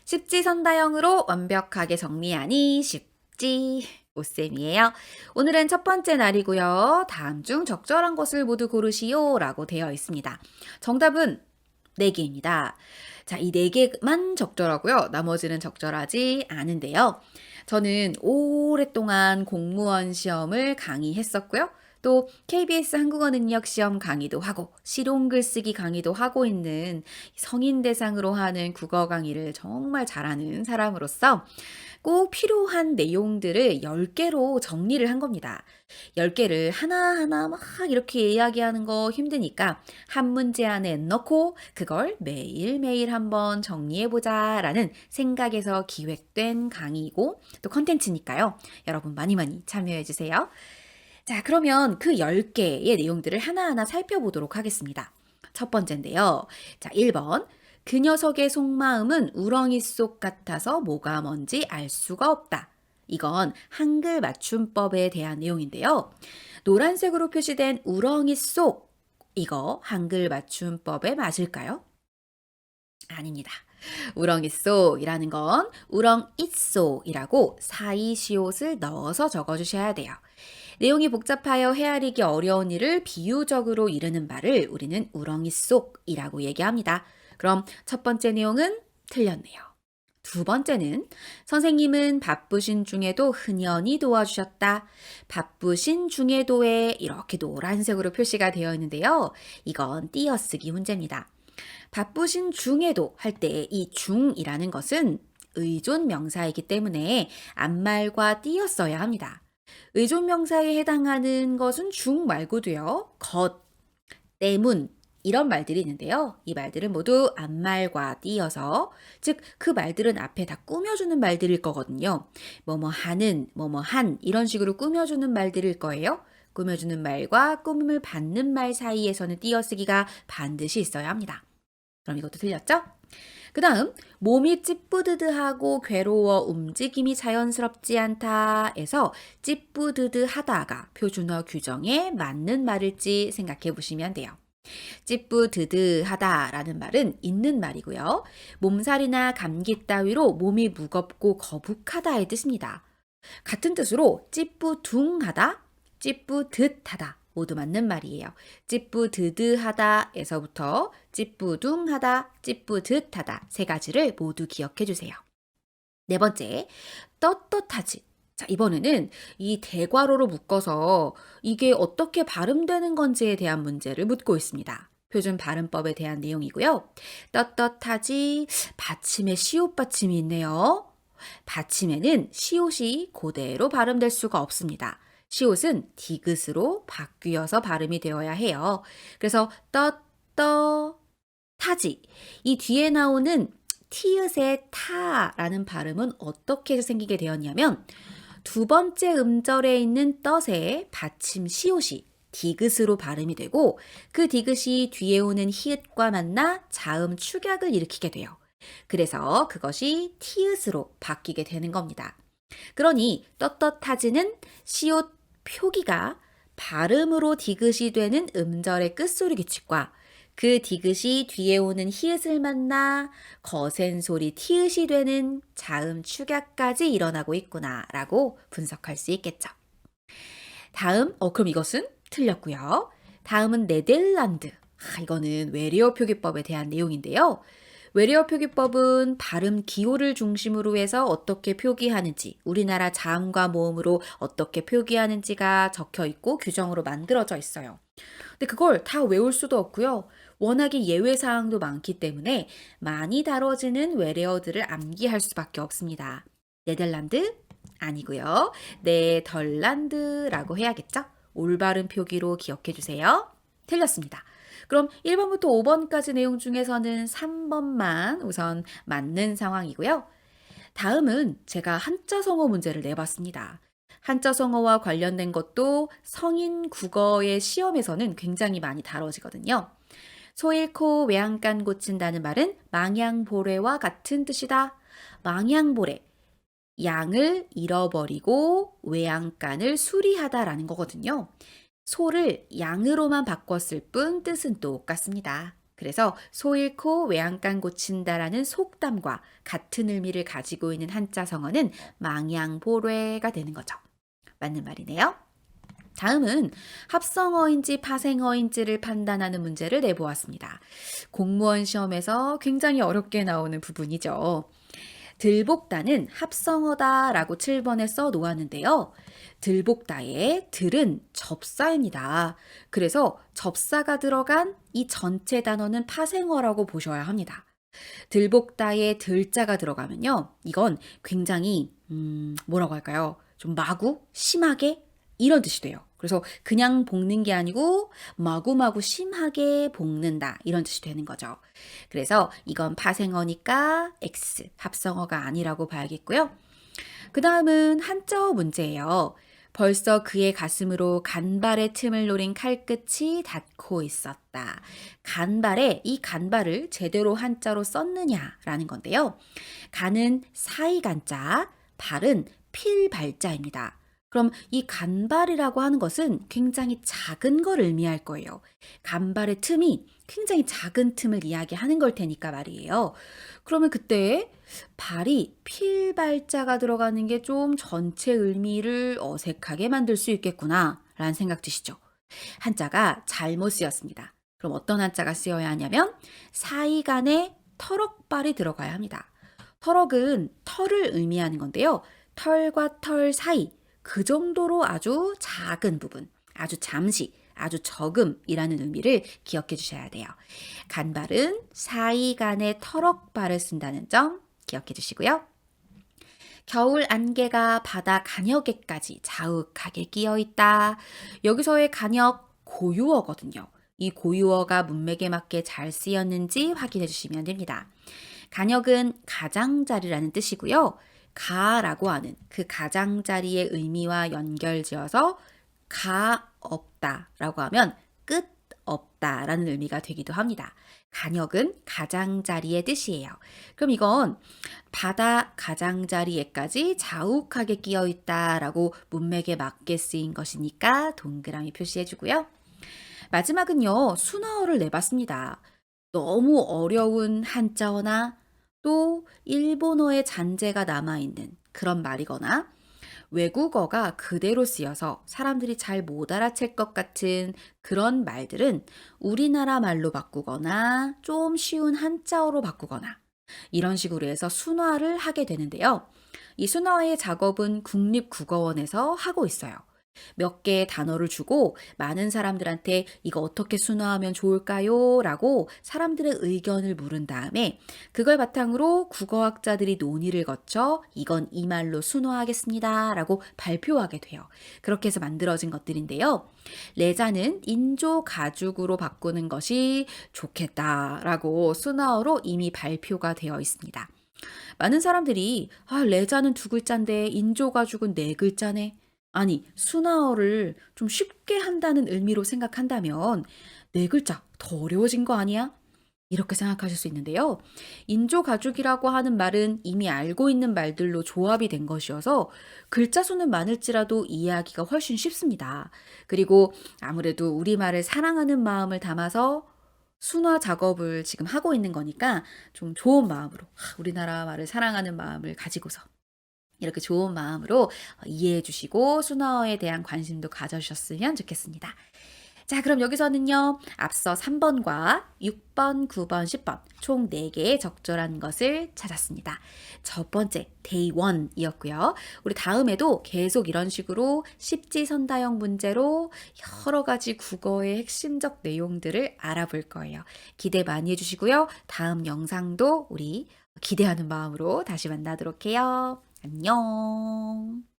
십지선다형으로 완벽하게 정리하니 쉽지. 오쌤이에요. 오늘은 첫 번째 날이고요. 다음 중 적절한 것을 모두 고르시오 라고 되어 있습니다. 정답은 4개입니다. 자, 이 4개만 적절하고요. 나머지는 적절하지 않은데요. 저는 오랫동안 공무원 시험을 강의했었고요. 또 KBS 한국어 능력 시험 강의도 하고 실용 글쓰기 강의도 하고 있는 성인 대상으로 하는 국어 강의를 정말 잘하는 사람으로서 꼭 필요한 내용들을 10개로 정리를 한 겁니다. 10개를 하나하나 막 이렇게 이야기하는 거 힘드니까 한 문제 안에 넣고 그걸 매일매일 한번 정리해보자 라는 생각에서 기획된 강의이고 또 컨텐츠니까요. 여러분 많이 많이 참여해주세요. 자, 그러면 그 10개의 내용들을 하나하나 살펴보도록 하겠습니다. 첫 번째인데요. 자, 1번. 그 녀석의 속마음은 우렁이 속 같아서 뭐가 뭔지 알 수가 없다. 이건 한글 맞춤법에 대한 내용인데요. 노란색으로 표시된 우렁이 속, 이거 한글 맞춤법에 맞을까요? 아닙니다. 우렁이 속이라는 건 우렁이 속이라고 사이시옷을 넣어서 적어주셔야 돼요. 내용이 복잡하여 헤아리기 어려운 일을 비유적으로 이르는 말을 우리는 우렁이 속이라고 얘기합니다. 그럼 첫 번째 내용은 틀렸네요. 두 번째는 선생님은 바쁘신 중에도 흔연히 도와주셨다. 바쁘신 중에도에 이렇게 노란색으로 표시가 되어 있는데요. 이건 띄어쓰기 문제입니다. 바쁘신 중에도 할 때 이 중이라는 것은 의존 명사이기 때문에 앞말과 띄었어야 합니다. 의존 명사에 해당하는 것은 중 말고도요. 것, 때문 이런 말들이 있는데요. 이 말들은 모두 앞말과 띄어서 즉 그 말들은 앞에 다 꾸며주는 말들일 거거든요. 뭐뭐 하는, 뭐뭐 한 이런 식으로 꾸며주는 말들일 거예요. 꾸며주는 말과 꾸밈을 받는 말 사이에서는 띄어쓰기가 반드시 있어야 합니다. 그럼 이것도 틀렸죠? 그 다음 몸이 찌뿌드드하고 괴로워 움직임이 자연스럽지 않다에서 찌뿌드드하다가 표준어 규정에 맞는 말일지 생각해 보시면 돼요. 찌뿌드드하다라는 말은 있는 말이고요. 몸살이나 감기 따위로 몸이 무겁고 거북하다의 뜻입니다. 같은 뜻으로 찌뿌둥하다, 찌뿌듯하다 모두 맞는 말이에요. 찌뿌드드하다에서부터 찌뿌둥하다, 찌뿌듯하다 세 가지를 모두 기억해 주세요. 네 번째, 떳떳하지. 자, 이번에는 이 대괄호로 묶어서 이게 어떻게 발음되는 건지에 대한 문제를 묻고 있습니다. 표준 발음법에 대한 내용이고요. 떳떳하지, 받침에 시옷 받침이 있네요. 받침에는 시옷이 그대로 발음될 수가 없습니다. 시옷은 디귿으로 바뀌어서 발음이 되어야 해요. 그래서 타지. 이 뒤에 나오는 티읕의 타라는 발음은 어떻게 생기게 되었냐면 두 번째 음절에 있는 떳의 받침 시옷이 디귿으로 발음이 되고 그 디귿이 뒤에 오는 히읗과 만나 자음 축약을 일으키게 돼요. 그래서 그것이 티읕으로 바뀌게 되는 겁니다. 그러니 떳떳하지는 시옷 표기가 발음으로 디귿이 되는 음절의 끝소리 규칙과 그 디귿이 뒤에 오는 히읗을 만나 거센 소리 티읕이 되는 자음 축약까지 일어나고 있구나라고 분석할 수 있겠죠. 다음, 그럼 이것은 틀렸고요. 다음은 네덜란드. 이거는 외래어 표기법에 대한 내용인데요. 외래어 표기법은 발음 기호를 중심으로 해서 어떻게 표기하는지, 우리나라 자음과 모음으로 어떻게 표기하는지가 적혀 있고 규정으로 만들어져 있어요. 근데 그걸 다 외울 수도 없고요. 워낙에 예외 사항도 많기 때문에 많이 다뤄지는 외래어들을 암기할 수밖에 없습니다. 네덜란드 아니고요. 네덜란드라고 해야겠죠? 올바른 표기로 기억해 주세요. 틀렸습니다. 그럼 1번부터 5번까지 내용 중에서는 3번만 우선 맞는 상황이고요. 다음은 제가 한자 성어 문제를 내봤습니다. 한자 성어와 관련된 것도 성인 국어의 시험에서는 굉장히 많이 다뤄지거든요. 소 잃고 외양간 고친다는 말은 망양보레와 같은 뜻이다. 망양보레, 양을 잃어버리고 외양간을 수리하다라는 거거든요. 소를 양으로만 바꿨을 뿐 뜻은 똑같습니다. 그래서 소 잃고 외양간 고친다라는 속담과 같은 의미를 가지고 있는 한자성어는 망양보례가 되는 거죠. 맞는 말이네요. 다음은 합성어인지 파생어인지를 판단하는 문제를 내보았습니다. 공무원 시험에서 굉장히 어렵게 나오는 부분이죠. 들복다는 합성어다라고 7번에 써 놓았는데요. 들복다의 들은 접사입니다. 그래서 접사가 들어간 이 전체 단어는 파생어라고 보셔야 합니다. 들복다에 들자가 들어가면요. 이건 굉장히 뭐라고 할까요? 좀 마구, 심하게 이런 뜻이 돼요. 그래서 그냥 볶는 게 아니고 마구마구 심하게 볶는다 이런 뜻이 되는 거죠. 그래서 이건 파생어니까 X, 합성어가 아니라고 봐야겠고요. 그 다음은 한자어 문제예요. 벌써 그의 가슴으로 간발의 틈을 노린 칼끝이 닿고 있었다. 간발에 이 간발을 제대로 한자로 썼느냐라는 건데요. 간은 사이간자, 발은 필발자입니다. 그럼 이 간발이라고 하는 것은 굉장히 작은 걸 의미할 거예요. 간발의 틈이 굉장히 작은 틈을 이야기하는 걸 테니까 말이에요. 그러면 그때 발이 필발자가 들어가는 게 좀 전체 의미를 어색하게 만들 수 있겠구나 라는 생각 드시죠? 한자가 잘못 쓰였습니다. 그럼 어떤 한자가 쓰여야 하냐면 사이간에 터럭발이 들어가야 합니다. 터럭은 털을 의미하는 건데요. 털과 털 사이 그 정도로 아주 작은 부분, 아주 잠시, 아주 적음이라는 의미를 기억해 주셔야 돼요. 간발은 사이간에 터럭발을 쓴다는 점 기억해 주시고요. 겨울 안개가 바다 간역에까지 자욱하게 끼어 있다. 여기서의 간역 고유어거든요. 이 고유어가 문맥에 맞게 잘 쓰였는지 확인해 주시면 됩니다. 간역은 가장자리라는 뜻이고요. 가라고 하는 그 가장자리의 의미와 연결지어서 가 없다라고 하면 끝 없다라는 의미가 되기도 합니다. 간역은 가장자리의 뜻이에요. 그럼 이건 바다 가장자리에까지 자욱하게 끼어 있다라고 문맥에 맞게 쓰인 것이니까 동그라미 표시해 주고요. 마지막은요. 순화어를 내봤습니다. 너무 어려운 한자어나 또 일본어의 잔재가 남아있는 그런 말이거나 외국어가 그대로 쓰여서 사람들이 잘 못 알아챌 것 같은 그런 말들은 우리나라 말로 바꾸거나 좀 쉬운 한자어로 바꾸거나 이런 식으로 해서 순화를 하게 되는데요. 이 순화의 작업은 국립국어원에서 하고 있어요. 몇 개의 단어를 주고 많은 사람들한테 이거 어떻게 순화하면 좋을까요? 라고 사람들의 의견을 물은 다음에 그걸 바탕으로 국어학자들이 논의를 거쳐 이건 이 말로 순화하겠습니다. 라고 발표하게 돼요. 그렇게 해서 만들어진 것들인데요. 레자는 인조 가죽으로 바꾸는 것이 좋겠다라고 순화어로 이미 발표가 되어 있습니다. 많은 사람들이 레자는 2글자인데 인조 가죽은 4글자네. 아니, 순화어를 좀 쉽게 한다는 의미로 생각한다면 4글자 더 어려워진 거 아니야? 이렇게 생각하실 수 있는데요. 인조가죽이라고 하는 말은 이미 알고 있는 말들로 조합이 된 것이어서 글자 수는 많을지라도 이해하기가 훨씬 쉽습니다. 그리고 아무래도 우리말을 사랑하는 마음을 담아서 순화 작업을 지금 하고 있는 거니까 좀 좋은 마음으로 우리나라 말을 사랑하는 마음을 가지고서 이렇게 좋은 마음으로 이해해 주시고 순화어에 대한 관심도 가져주셨으면 좋겠습니다. 자, 그럼 여기서는요. 앞서 3번과 6번, 9번, 10번 총 4개의 적절한 것을 찾았습니다. 첫 번째, day 1이었고요. 우리 다음에도 계속 이런 식으로 십지선다형 문제로 여러 가지 국어의 핵심적 내용들을 알아볼 거예요. 기대 많이 해주시고요. 다음 영상도 우리 기대하는 마음으로 다시 만나도록 해요. 안녕.